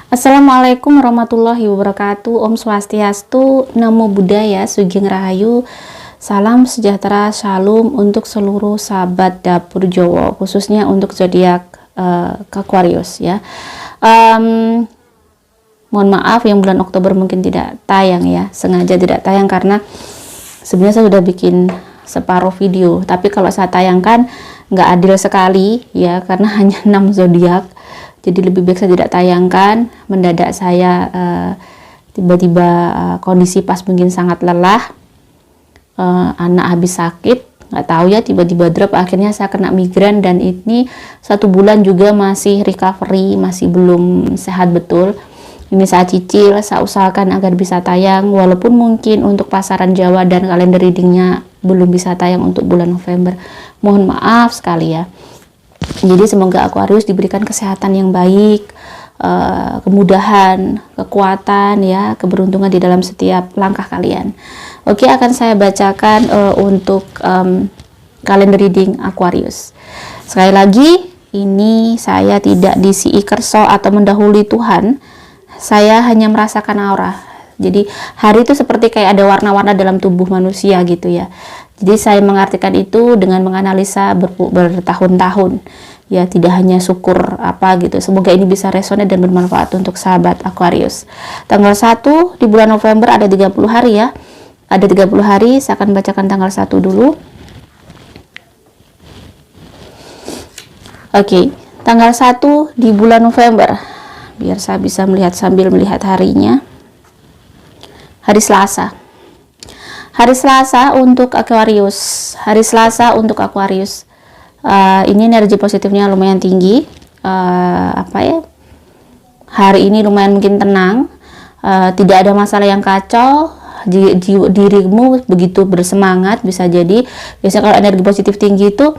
Assalamualaikum warahmatullahi wabarakatuh. Om Swastiastu, Namo Buddhaya, Sugeng Rahayu. Salam sejahtera, shalom untuk seluruh sahabat dapur Jowo, khususnya untuk zodiak Aquarius ya. Mohon maaf yang bulan Oktober mungkin tidak tayang ya, sengaja tidak tayang karena sebenarnya saya sudah bikin separuh video, tapi kalau saya tayangkan nggak adil sekali ya, karena hanya 6 zodiak. Jadi lebih baik saya tidak tayangkan. Mendadak saya tiba-tiba kondisi pas mungkin sangat lelah, anak habis sakit, nggak tahu ya, tiba-tiba drop, akhirnya saya kena migrain, dan ini 1 bulan juga masih recovery, masih belum sehat betul. Ini saya cicil, saya usahakan agar bisa tayang, walaupun mungkin untuk pasaran Jawa dan kalender readingnya belum bisa tayang untuk bulan November. Mohon maaf sekali ya. Jadi semoga Aquarius diberikan kesehatan yang baik, kemudahan, kekuatan ya, keberuntungan di dalam setiap langkah kalian. Oke, akan saya bacakan untuk kalender reading Aquarius. Sekali lagi, ini saya tidak disi kerso atau mendahului Tuhan. Saya hanya merasakan aura. Jadi hari itu seperti kayak ada warna-warna dalam tubuh manusia gitu ya. Jadi saya mengartikan itu dengan menganalisa bertahun-tahun ya, tidak hanya syukur apa gitu. Semoga ini bisa resonate dan bermanfaat untuk sahabat Aquarius. Tanggal 1 di bulan November ada 30 hari ya. Ada 30 hari, saya akan bacakan tanggal 1 dulu. Oke, tanggal 1 di bulan November. Biar saya bisa melihat sambil melihat harinya. Hari Selasa. Hari Selasa untuk Aquarius. Hari Selasa untuk Aquarius. Ini energi positifnya lumayan tinggi. Hari ini lumayan mungkin tenang. Tidak ada masalah yang kacau. Dirimu begitu bersemangat, bisa jadi. Biasanya kalau energi positif tinggi itu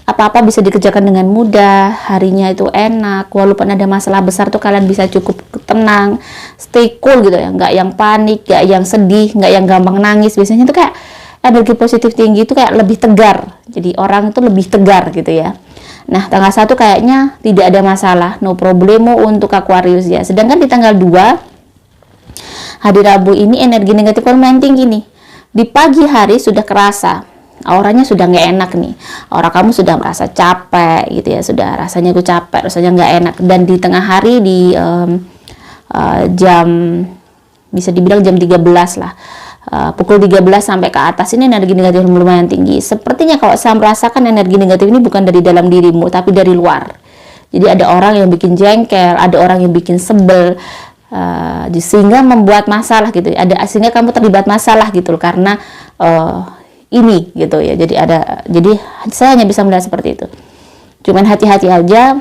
apa-apa bisa dikerjakan dengan mudah, harinya itu enak, walaupun ada masalah besar tuh kalian bisa cukup tenang, stay cool gitu ya, nggak yang panik, nggak yang sedih, nggak yang gampang nangis. Biasanya tuh kayak energi positif tinggi itu kayak lebih tegar, jadi orang itu lebih tegar gitu ya. Nah, tanggal 1 kayaknya tidak ada masalah, no problemo untuk Aquarius ya. Sedangkan di tanggal 2, hari Rabu ini energi negatif lumayan tinggi nih. Di pagi hari sudah kerasa auranya sudah nggak enak nih, aura kamu sudah merasa capek gitu ya, sudah rasanya gue capek, rasanya nggak enak. Dan di tengah hari di jam, bisa dibilang jam 13 lah, pukul 13 sampai ke atas, ini energi negatif lumayan tinggi. Sepertinya kalau saya merasakan energi negatif ini bukan dari dalam dirimu tapi dari luar. Jadi ada orang yang bikin jengkel, ada orang yang bikin sebel, sehingga membuat masalah gitu, sehingga kamu terlibat masalah gitu loh, karena ini gitu ya. Jadi saya hanya bisa melihat seperti itu. Cuman hati-hati aja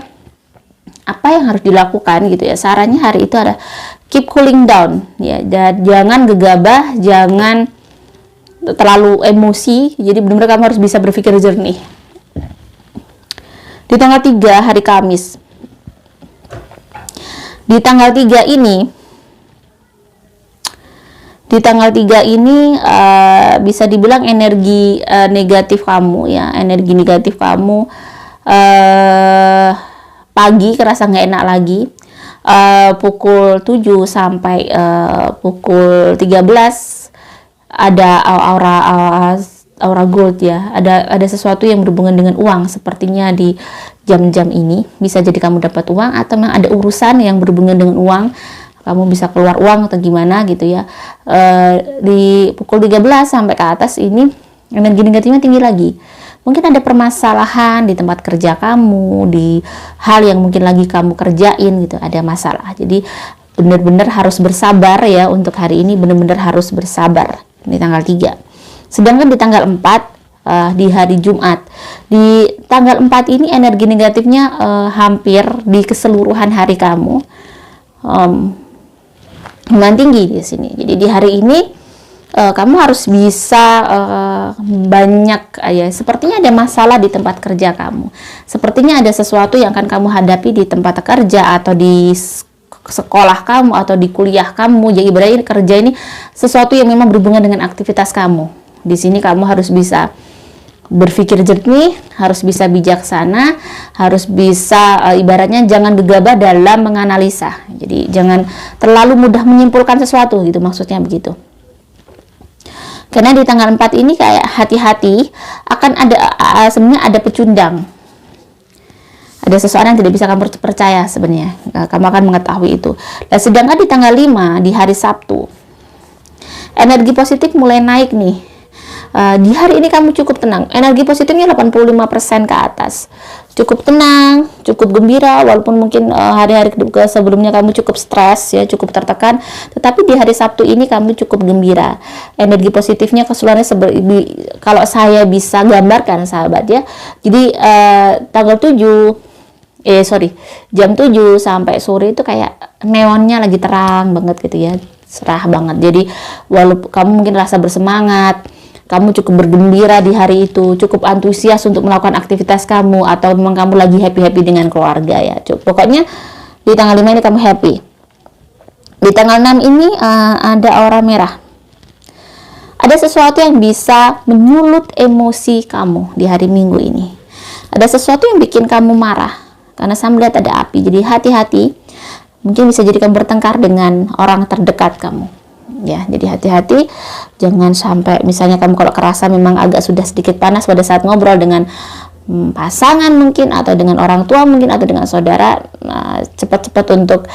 apa yang harus dilakukan gitu ya. Sarannya hari itu ada keep cooling down ya, dan jangan gegabah, jangan terlalu emosi. Jadi benar-benar kamu harus bisa berpikir jernih. Di tanggal 3 hari Kamis. Di tanggal 3 ini bisa dibilang energi negatif kamu ya, energi negatif kamu pagi kerasa nggak enak lagi, pukul 7 sampai pukul 13 ada aura gold ya, ada sesuatu yang berhubungan dengan uang. Sepertinya di jam-jam ini bisa jadi kamu dapat uang, atau memang ada urusan yang berhubungan dengan uang, kamu bisa keluar uang atau gimana gitu ya. Di pukul 13 sampai ke atas ini energi negatifnya tinggi lagi. Mungkin ada permasalahan di tempat kerja kamu, di hal yang mungkin lagi kamu kerjain gitu, ada masalah. Jadi benar-benar harus bersabar ya, untuk hari ini benar-benar harus bersabar. Di tanggal 3. Sedangkan di tanggal 4, di hari Jumat, di tanggal 4 ini energi negatifnya hampir di keseluruhan hari kamu lumayan tinggi di sini. Jadi di hari ini kamu harus bisa banyak ya, sepertinya ada masalah di tempat kerja kamu. Sepertinya ada sesuatu yang akan kamu hadapi di tempat kerja atau di sekolah kamu atau di kuliah kamu. Jadi berarti kerja ini sesuatu yang memang berhubungan dengan aktivitas kamu. Di sini kamu harus bisa berpikir jernih, harus bisa bijaksana, harus bisa ibaratnya jangan gegabah dalam menganalisa. Jadi jangan terlalu mudah menyimpulkan sesuatu gitu, maksudnya begitu. Karena di tanggal 4 ini kayak hati-hati, akan ada sebenarnya ada pecundang. Ada seseorang yang tidak bisa kamu percaya sebenarnya. Kamu akan mengetahui itu. Dan sedangkan di tanggal 5 di hari Sabtu, energi positif mulai naik nih. Di hari ini kamu cukup tenang. Energi positifnya 85% ke atas. Cukup tenang, cukup gembira, walaupun mungkin hari-hari sebelumnya kamu cukup stres ya, cukup tertekan, tetapi di hari Sabtu ini kamu cukup gembira. Energi positifnya keseluruhannya kalau saya bisa gambarkan sahabat ya. Jadi tanggal 7 jam 7 sampai sore itu kayak neonnya lagi terang banget gitu ya, cerah banget. Jadi walaupun kamu mungkin rasa bersemangat, kamu cukup bergembira di hari itu, cukup antusias untuk melakukan aktivitas kamu, atau memang kamu lagi happy-happy dengan keluarga ya. Pokoknya di tanggal 5 ini kamu happy. Di tanggal 6 ini ada aura merah. Ada sesuatu yang bisa menyulut emosi kamu di hari Minggu ini. Ada sesuatu yang bikin kamu marah, karena saya melihat ada api. Jadi hati-hati, mungkin bisa jadi kamu bertengkar dengan orang terdekat kamu. Ya, jadi hati-hati, jangan sampai misalnya kamu kalau kerasa memang agak sudah sedikit panas pada saat ngobrol dengan pasangan mungkin, atau dengan orang tua mungkin, atau dengan saudara, cepat-cepat untuk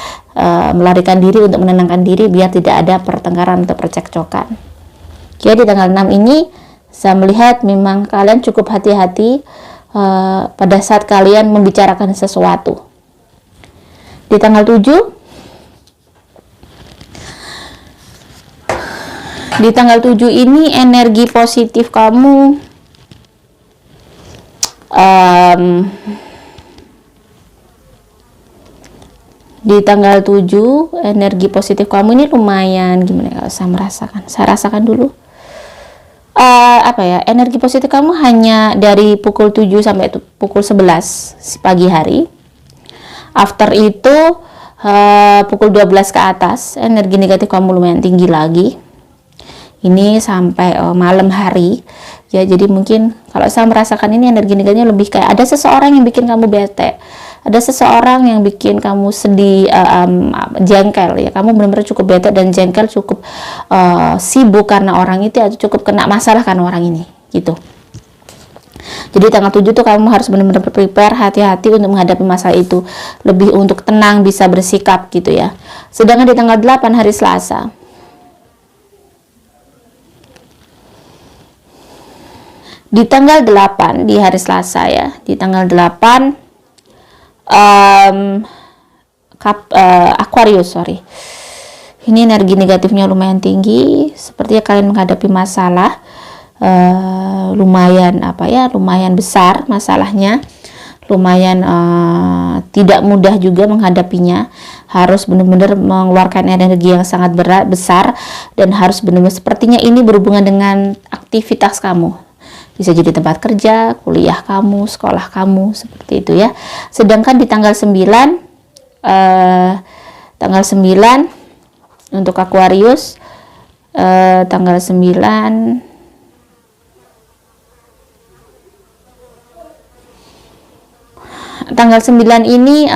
melarikan diri, untuk menenangkan diri biar tidak ada pertengkaran atau percekcokan. Jadi di tanggal 6 ini saya melihat memang kalian cukup hati-hati pada saat kalian membicarakan sesuatu. Di tanggal 7 ini energi positif kamu di tanggal 7 energi positif kamu ini lumayan gimana ya, saya rasakan dulu. Energi positif kamu hanya dari pukul 7 sampai pukul 11 pagi hari. After itu pukul 12 ke atas energi negatif kamu lumayan tinggi lagi. Ini sampai malam hari ya. Jadi mungkin kalau saya merasakan ini energi negatifnya lebih kayak ada seseorang yang bikin kamu bete, ada seseorang yang bikin kamu sedih, jengkel ya. Kamu benar-benar cukup bete dan jengkel, cukup sibuk karena orang itu, atau cukup kena masalah karena orang ini gitu. Jadi tanggal 7 tuh kamu harus benar-benar prepare, hati-hati untuk menghadapi masalah itu, lebih untuk tenang, bisa bersikap gitu ya. Sedangkan di tanggal 8 hari Selasa, di tanggal 8 di hari Selasa ya, di tanggal 8 Aquarius, ini energi negatifnya lumayan tinggi, sepertinya kalian menghadapi masalah lumayan besar masalahnya, lumayan tidak mudah juga menghadapinya, harus benar-benar mengeluarkan energi yang sangat besar, dan harus benar-benar sepertinya ini berhubungan dengan aktivitas kamu. Bisa jadi tempat kerja, kuliah kamu, sekolah kamu, seperti itu ya. Sedangkan di tanggal 9 untuk Aquarius, tanggal 9 ini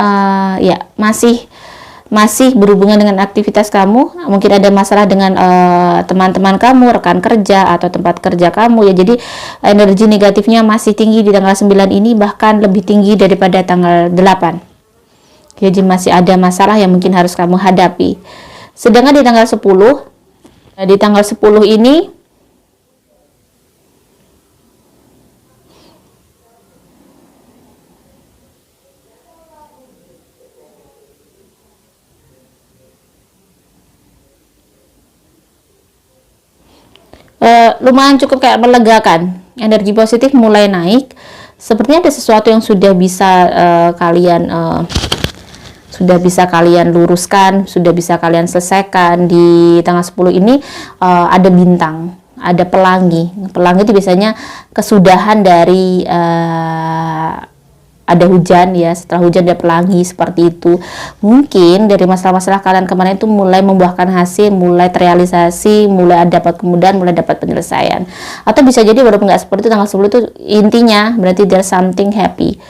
ya masih berhubungan dengan aktivitas kamu. Mungkin ada masalah dengan teman-teman kamu, rekan kerja, atau tempat kerja kamu ya. Jadi energi negatifnya masih tinggi di tanggal 9 ini, bahkan lebih tinggi daripada tanggal 8. Jadi masih ada masalah yang mungkin harus kamu hadapi. Sedangkan di tanggal 10 ini lumayan cukup kayak melegakan, energi positif mulai naik. Sepertinya ada sesuatu yang sudah bisa kalian luruskan, sudah bisa kalian selesaikan. Di tanggal 10 ini ada bintang, ada pelangi. Pelangi itu biasanya kesudahan dari ada hujan ya, setelah hujan ada pelangi, seperti itu. Mungkin dari masalah-masalah kalian kemarin itu mulai membuahkan hasil, mulai terrealisasi, mulai dapat kemudahan, mulai dapat penyelesaian. Atau bisa jadi walaupun nggak seperti itu, tanggal 10 itu intinya berarti there's something happy,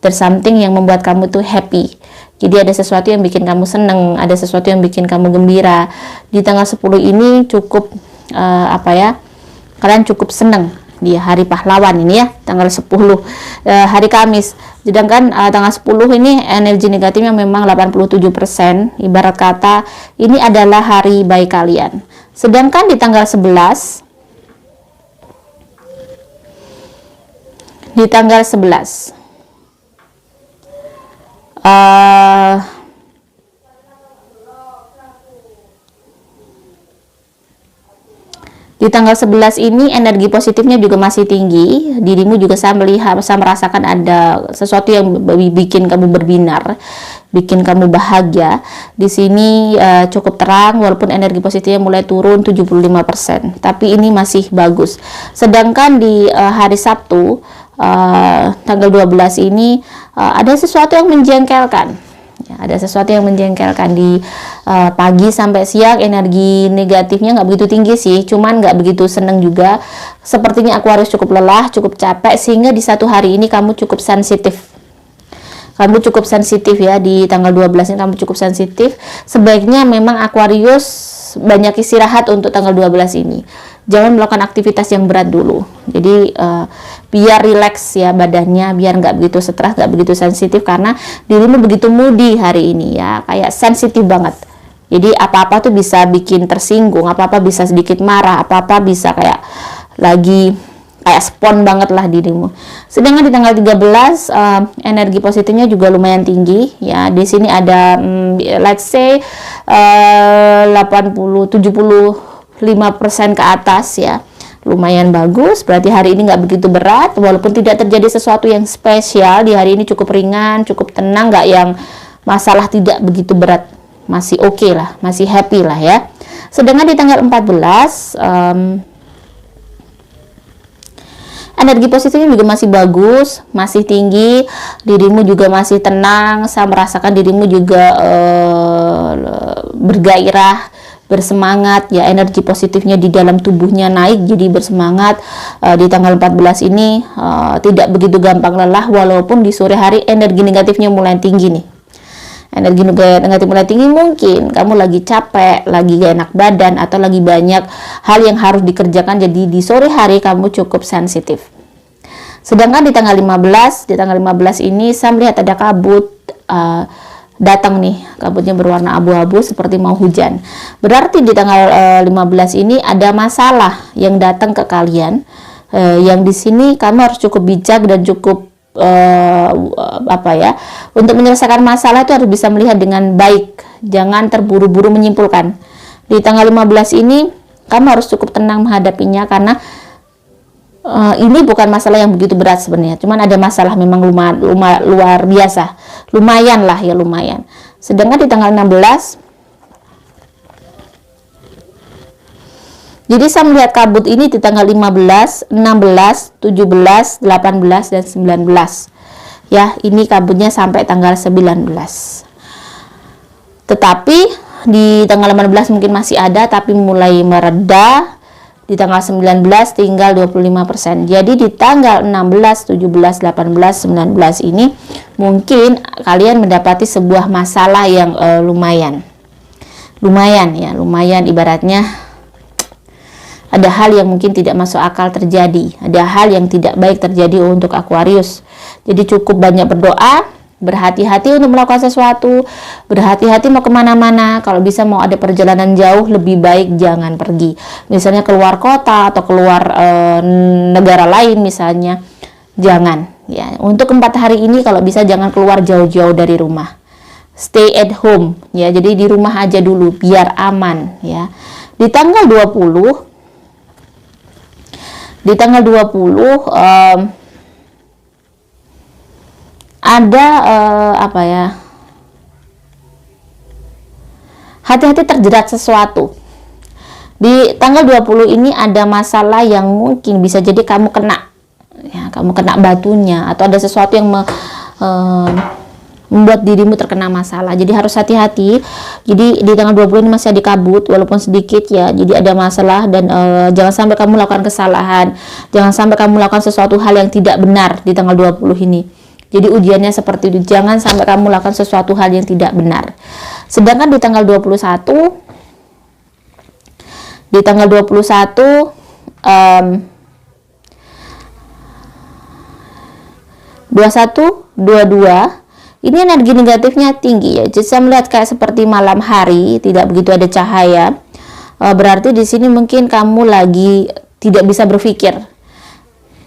There's something yang membuat kamu tuh happy. Jadi ada sesuatu yang bikin kamu seneng, ada sesuatu yang bikin kamu gembira. Di tanggal 10 ini cukup kalian cukup seneng di hari pahlawan ini ya, tanggal 10 hari Kamis. Sedangkan tanggal 10 ini energi negatifnya memang 87%. Ibarat kata ini adalah hari baik kalian. Sedangkan di tanggal 11 di tanggal 11 di tanggal 11 ini energi positifnya juga masih tinggi. Dirimu juga saya merasakan ada sesuatu yang bikin kamu berbinar, bikin kamu bahagia. Di sini cukup terang walaupun energi positifnya mulai turun 75%, tapi ini masih bagus. Sedangkan di hari Sabtu tanggal 12 ini ada sesuatu yang menjengkelkan. Ada sesuatu yang menjengkelkan di pagi sampai siang. Energi negatifnya nggak begitu tinggi sih, cuman nggak begitu seneng juga. Sepertinya Aquarius cukup lelah, cukup capek, sehingga di satu hari ini kamu cukup sensitif. Kamu cukup sensitif ya, di tanggal 12 ini kamu cukup sensitif. Sebaiknya memang Aquarius banyak istirahat untuk tanggal 12 ini. Jangan melakukan aktivitas yang berat dulu. Jadi biar rileks ya badannya, biar nggak begitu stres, nggak begitu sensitif, karena dirimu begitu moody hari ini ya, kayak sensitif banget. Jadi apa-apa tuh bisa bikin tersinggung, apa-apa bisa sedikit marah, apa-apa bisa kayak lagi kayak spon banget lah dirimu. Sedangkan di tanggal 13 energi positifnya juga lumayan tinggi ya. Di sini ada let's say 75% ke atas ya, lumayan bagus. Berarti hari ini nggak begitu berat, walaupun tidak terjadi sesuatu yang spesial. Di hari ini cukup ringan, cukup tenang, nggak yang masalah tidak begitu berat, masih oke lah, masih happy lah ya. Sedangkan di tanggal 14 energi positifnya juga masih bagus, masih tinggi, dirimu juga masih tenang. Saya merasakan dirimu juga bergairah, bersemangat ya, energi positifnya di dalam tubuhnya naik, jadi bersemangat. Di tanggal 14 ini tidak begitu gampang lelah, walaupun di sore hari energi negatifnya mulai tinggi nih. Energi negatif mulai tinggi, mungkin kamu lagi capek, lagi gak enak badan, atau lagi banyak hal yang harus dikerjakan, jadi di sore hari kamu cukup sensitif. Sedangkan di tanggal 15 ini saya melihat ada kabut datang nih, kabutnya berwarna abu-abu seperti mau hujan. Berarti di tanggal 15 ini ada masalah yang datang ke kalian, yang di sini kamu harus cukup bijak dan cukup untuk menyelesaikan masalah itu harus bisa melihat dengan baik, jangan terburu-buru menyimpulkan. Di tanggal 15 ini kamu harus cukup tenang menghadapinya, karena ini bukan masalah yang begitu berat sebenarnya, cuman ada masalah memang luar biasa, lumayan lah ya, lumayan. Sedangkan di tanggal 16, jadi saya melihat kabut ini di tanggal 15, 16, 17, 18, dan 19. Ya, ini kabutnya sampai tanggal 19. Tetapi di tanggal 18 mungkin masih ada, tapi mulai mereda. Di tanggal 19 tinggal 25%. Jadi di tanggal 16, 17, 18, 19 ini mungkin kalian mendapati sebuah masalah yang lumayan ya, lumayan. Ibaratnya ada hal yang mungkin tidak masuk akal terjadi, ada hal yang tidak baik terjadi untuk Aquarius. Jadi cukup banyak berdoa, berhati-hati untuk melakukan sesuatu, berhati-hati mau kemana-mana. Kalau bisa mau ada perjalanan jauh, lebih baik jangan pergi. Misalnya keluar kota atau keluar negara lain misalnya, jangan. Ya, untuk 4 hari ini kalau bisa jangan keluar jauh-jauh dari rumah. Stay at home ya. Jadi di rumah aja dulu biar aman ya. Di tanggal 20 ada hati-hati terjerat sesuatu. Di tanggal 20 ini ada masalah yang mungkin bisa jadi kamu kena ya, kamu kena batunya, atau ada sesuatu yang membuat dirimu terkena masalah. Jadi harus hati-hati. Jadi di tanggal 20 ini masih ada kabut walaupun sedikit ya. Jadi ada masalah, dan jangan sampai kamu melakukan kesalahan. Jangan sampai kamu melakukan sesuatu hal yang tidak benar di tanggal 20 ini. Jadi ujiannya seperti itu. Jangan sampai kamu lakukan sesuatu hal yang tidak benar. Sedangkan di tanggal 21 21, 22 ini energi negatifnya tinggi ya. Jadi saya melihat kayak seperti malam hari, tidak begitu ada cahaya. Berarti di sini mungkin kamu lagi tidak bisa berpikir.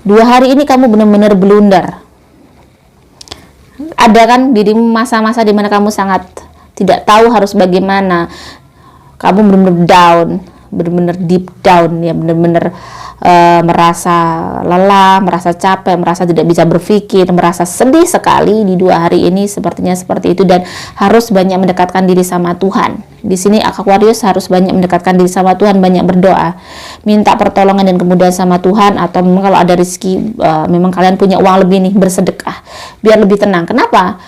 2 hari ini kamu benar-benar blunder. Ada kan dirimu masa-masa dimana kamu sangat tidak tahu harus bagaimana. Kamu benar-benar down, benar-benar deep down ya, benar-benar merasa lelah, merasa capek, merasa tidak bisa berpikir, merasa sedih sekali di 2 hari ini, sepertinya seperti itu. Dan harus banyak mendekatkan diri sama Tuhan. Di sini Aquarius harus banyak mendekatkan diri sama Tuhan, banyak berdoa, minta pertolongan dan kemudahan sama Tuhan. Atau memang kalau ada rezeki, memang kalian punya uang lebih nih, bersedekah biar lebih tenang. Kenapa?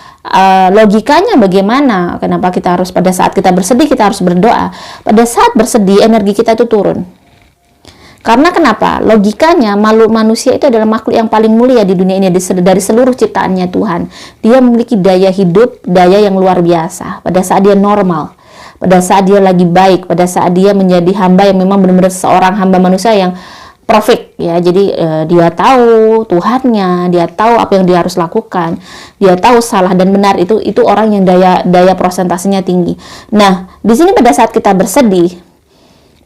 Logikanya bagaimana? Kenapa kita harus pada saat kita bersedih kita harus berdoa? Pada saat bersedih energi kita itu turun. Karena kenapa? Logikanya makhluk manusia itu adalah makhluk yang paling mulia di dunia ini dari seluruh ciptaannya Tuhan. Dia memiliki daya hidup, daya yang luar biasa. Pada saat dia normal, pada saat dia lagi baik, pada saat dia menjadi hamba yang memang benar-benar seorang hamba manusia yang perfect ya. Jadi dia tahu Tuhannya, dia tahu apa yang dia harus lakukan, dia tahu salah dan benar. Itu orang yang daya prosentasenya tinggi. Nah, di sini pada saat kita bersedih,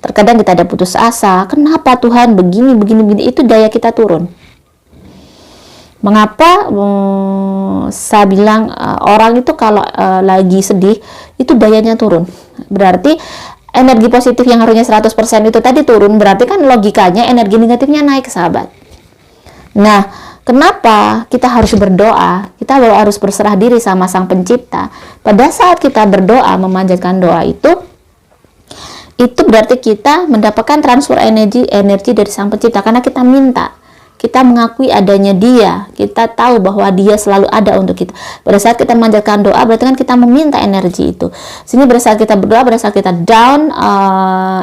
terkadang kita ada putus asa. Kenapa Tuhan begini, itu daya kita turun. Mengapa saya bilang orang itu kalau lagi sedih itu dayanya turun. Berarti energi positif yang harusnya 100% itu tadi turun, berarti kan logikanya energi negatifnya naik, sahabat. Nah, kenapa kita harus berdoa? Kita harus berserah diri sama Sang Pencipta. Pada saat kita berdoa, memanjatkan doa itu berarti kita mendapatkan transfer energi dari Sang Pencipta, karena kita minta. Kita mengakui adanya Dia, kita tahu bahwa Dia selalu ada untuk kita. Pada saat kita memanjatkan doa, berarti kan kita meminta energi itu. Sehingga pada saat kita berdoa, pada saat kita down,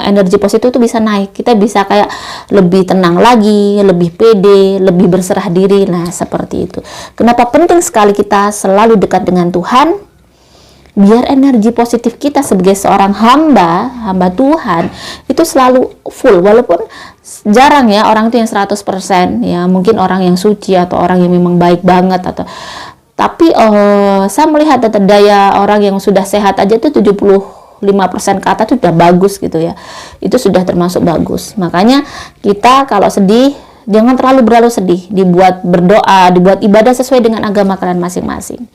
energi positif itu bisa naik. Kita bisa kayak lebih tenang lagi, lebih pede, lebih berserah diri. Nah, seperti itu. Kenapa penting sekali kita selalu dekat dengan Tuhan? Biar energi positif kita sebagai seorang hamba Tuhan itu selalu full. Walaupun jarang ya orang itu yang 100% ya, mungkin orang yang suci atau orang yang memang baik banget tapi saya melihat daya orang yang sudah sehat aja tuh 75% ke atas itu udah bagus gitu ya. Itu sudah termasuk bagus. Makanya kita kalau sedih jangan terlalu sedih, dibuat berdoa, dibuat ibadah sesuai dengan agama kalian masing-masing.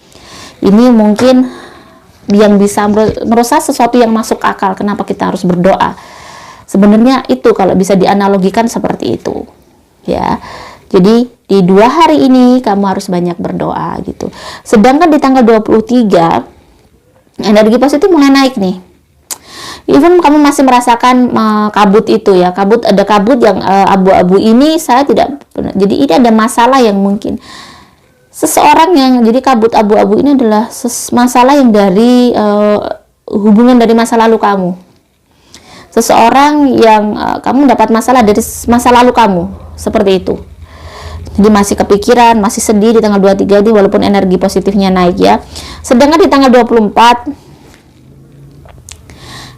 Ini mungkin yang bisa merusak sesuatu yang masuk akal. Kenapa kita harus berdoa? Sebenarnya itu kalau bisa dianalogikan seperti itu ya. Jadi di 2 hari ini kamu harus banyak berdoa gitu. Sedangkan di tanggal 23 energi positif mulai naik nih. Even kamu masih merasakan kabut itu ya, ada kabut yang abu-abu ini saya tidak. Jadi ini ada masalah yang mungkin seseorang yang jadi kabut abu-abu ini adalah masalah yang dari hubungan dari masa lalu kamu. Seseorang yang kamu dapat masalah dari masa lalu kamu, seperti itu. Jadi masih kepikiran, masih sedih di tanggal 23 ini walaupun energi positifnya naik ya. Sedangkan di tanggal 24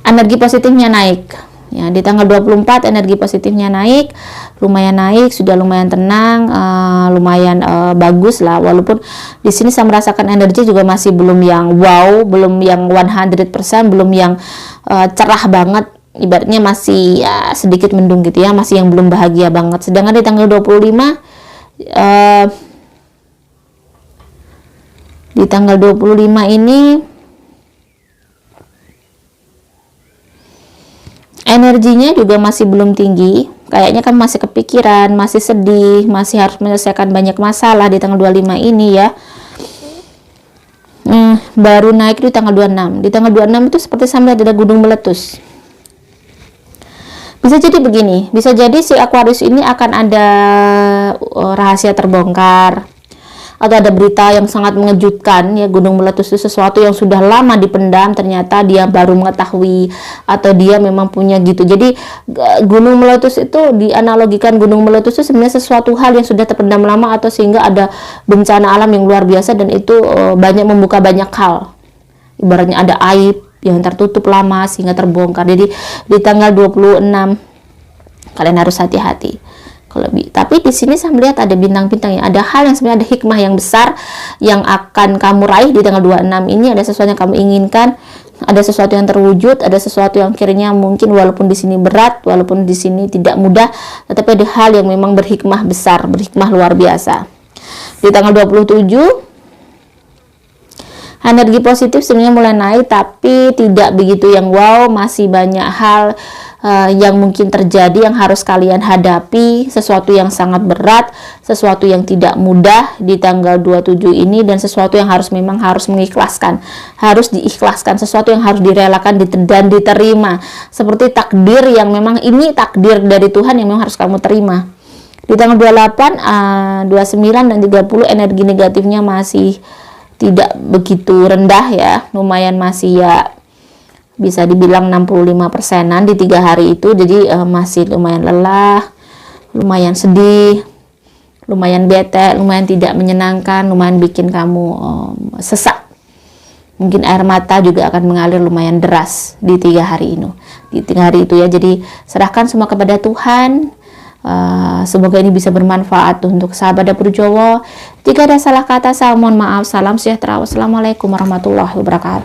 energi positifnya naik. Ya, di tanggal 24 energi positifnya naik, lumayan naik, sudah lumayan tenang, lumayan bagus lah. Walaupun di sini saya merasakan energi juga masih belum yang wow, belum yang 100%, belum yang cerah banget. Ibaratnya masih ya, sedikit mendung gitu ya, masih yang belum bahagia banget. Sedangkan di tanggal 25 di tanggal 25 ini energinya juga masih belum tinggi. Kayaknya kan masih kepikiran, masih sedih, masih harus menyelesaikan banyak masalah di tanggal 25 ini ya. Baru naik di tanggal 26. Di tanggal 26 itu seperti sampai ada gunung meletus. Bisa jadi begini, bisa jadi si Aquarius ini akan ada rahasia terbongkar, atau ada berita yang sangat mengejutkan, ya gunung meletus itu sesuatu yang sudah lama dipendam, ternyata dia baru mengetahui atau dia memang punya gitu. Jadi gunung meletus itu dianalogikan, gunung meletus itu sebenarnya sesuatu hal yang sudah terpendam lama atau sehingga ada bencana alam yang luar biasa, dan itu banyak membuka banyak hal. Ibaratnya ada aib yang tertutup lama sehingga terbongkar. Jadi di tanggal 26 kalian harus hati-hati. Tapi di sini saya melihat ada bintang-bintang, yang ada hal yang sebenarnya ada hikmah yang besar yang akan kamu raih di tanggal 26 ini. Ada sesuatu yang kamu inginkan, ada sesuatu yang terwujud, ada sesuatu yang akhirnya mungkin walaupun di sini berat, walaupun di sini tidak mudah, tetapi ada hal yang memang berhikmah besar, berhikmah luar biasa. Di tanggal 27 energi positif sebenarnya mulai naik, tapi tidak begitu yang wow, masih banyak hal yang mungkin terjadi yang harus kalian hadapi, sesuatu yang sangat berat, sesuatu yang tidak mudah di tanggal 27 ini, dan sesuatu yang memang harus mengikhlaskan, harus diikhlaskan, sesuatu yang harus direlakan dan diterima, seperti takdir yang memang ini takdir dari Tuhan yang memang harus kamu terima. Di tanggal 28, 29 dan 30 energi negatifnya masih tidak begitu rendah ya, lumayan masih ya bisa dibilang 65%-an di 3 hari itu. Jadi masih lumayan lelah, lumayan sedih, lumayan bete, lumayan tidak menyenangkan, lumayan bikin kamu sesak. Mungkin air mata juga akan mengalir lumayan deras di 3 hari ini. Di 3 hari itu ya. Jadi serahkan semua kepada Tuhan. Semoga ini bisa bermanfaat untuk sahabat Dapur Jowo. Jika ada salah kata, saya mohon maaf. Salam sejahtera. Wassalamualaikum warahmatullahi wabarakatuh.